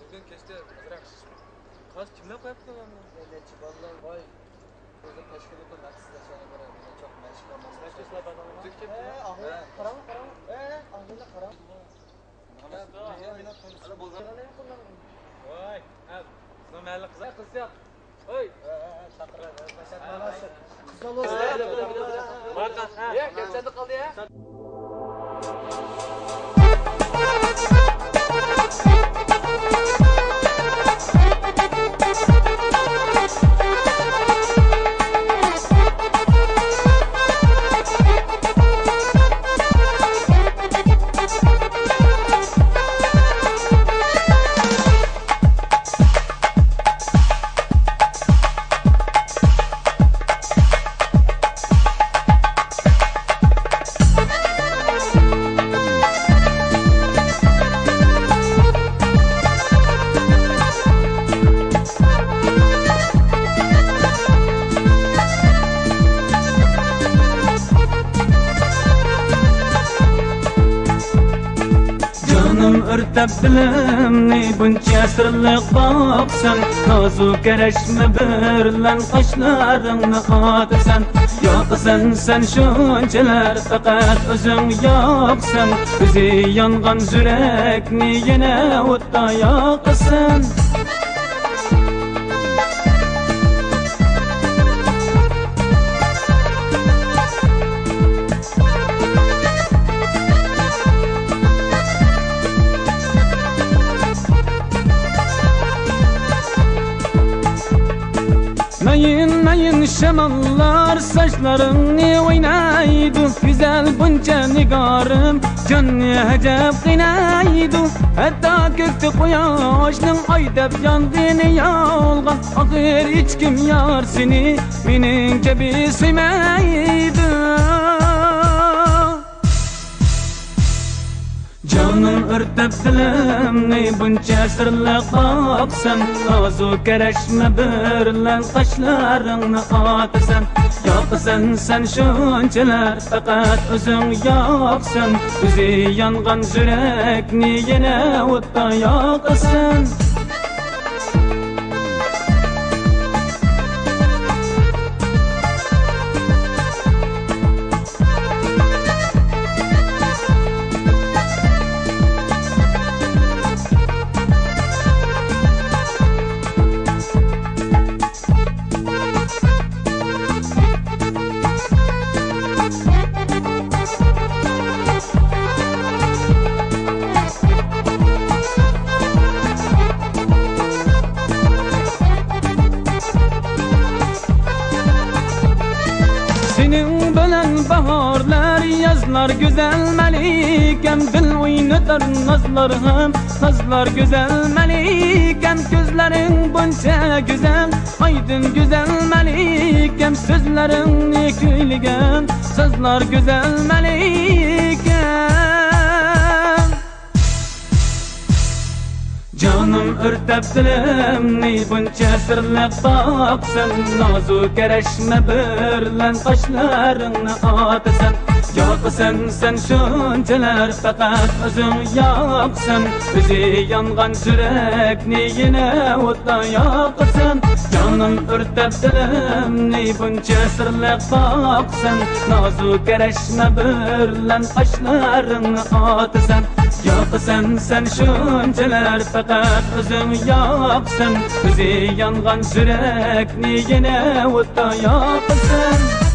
Bugün keçte azrak şişme. Kaç kimler koyaptı lan? Neçi ballar vay. Burada teşkil edin aksızda sana göre çok meşgul olmaz. Kaçta bana mı? Türkiye mi? Ahmet karam. Ahmet'le karam. Vay, al. Sana mahalle kızar kız yok. Oy. Çakırlar. Başak manası. Kızal olsun. Bakın. Ya, keçte kaldı ya. Örtep dilimni buncha sirliq boqsan Nozu karashma birlan qoshlaringni otasan Yoqsan sen shunchalar faqat o'zing yoqsan O'zi yongan yurakni yana o'tda yoqasan Mayın şamallar saçlarını oynaydı Güzel bunca nigarım canını hacep kıynaydı Hatta gökte koyaşның aydap yandığını yolgan Ahir hiç kim yar seni benim gibi suymaydı Canım örtep dilimni buncha sirliq boqsan Nozu karashma birlan qoshlaringni otasan Yoqsan sen shunchalar faqat o'zing yoqsan O'zi yongan yurakni yana o'tda yoqasan Senin bilen baharlar yazlar güzel melikem Dil oynatar nazlarım nazlar güzel melikem Gözlerin bunca güzel aydın güzel melikem Sözlerin kuyligen sözler güzel melikem Canım örtep dilimni buncha sirliq boqsan Nozu karashma birlan qoshlaringni otasan Yoqsan sen shunchalar faqat o'zing yoqsan O'zi yongan yurakni yana o'tda yoqasan Canım örtep dilimni buncha sirliq boqsan Nozu karashma birlan qoshlaringni otasan Yoqsan sen shunchalar faqat o'zing yoqsan O'zi yongan yurakni yana o'tda yoqasan